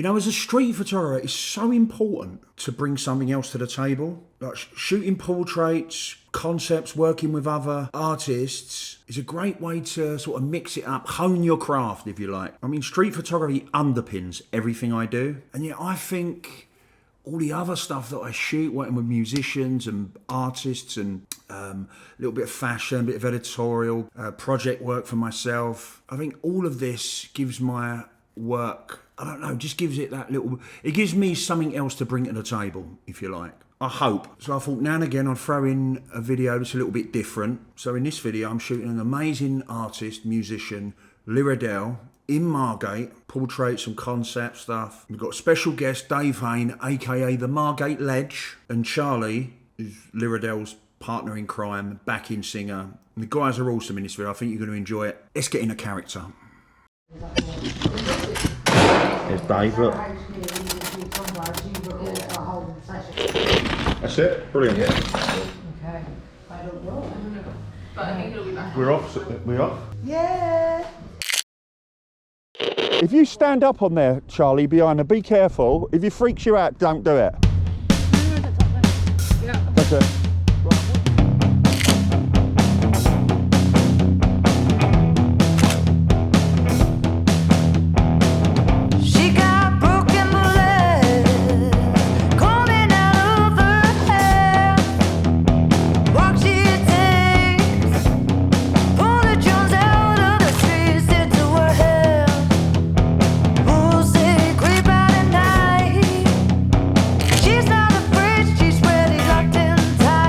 You know, as a street photographer, it's so important to bring something else to the table. Like shooting portraits, concepts, working with other artists is a great way to sort of mix it up, hone your craft, if you like. I mean, street photography underpins everything I do. And yet I think all the other stuff that I shoot, working with musicians and artists and a little bit of fashion, a bit of editorial, project work for myself, I think all of this gives my work, I don't know, just gives it that little, it gives me something else to bring to the table, if you like. I hope. So I thought now and again I'd throw in a video that's a little bit different. So in this video I'm shooting an amazing artist, musician, Liredel, in Margate, portraits and concept stuff. We've got a special guest, Dave Haine, aka the Margate Ledge, and Charlie, who's Liredel's partner in crime, backing singer. And the guys are awesome in this video. I think you're going to enjoy it. Let's get in a character. There's Dave, look. That's it? Brilliant. Yeah. Okay. I don't know. But I think it'll be back. We're off. We're off? Yeah. If you stand up on there, Charlie, behind her, be careful. If it freaks you out, don't do it. Yeah. That's it. She's not afraid, she's ready, locked in time.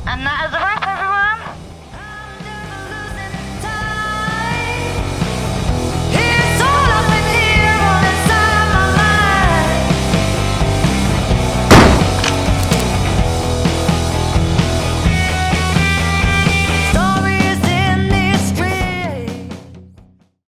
And that is a wrap.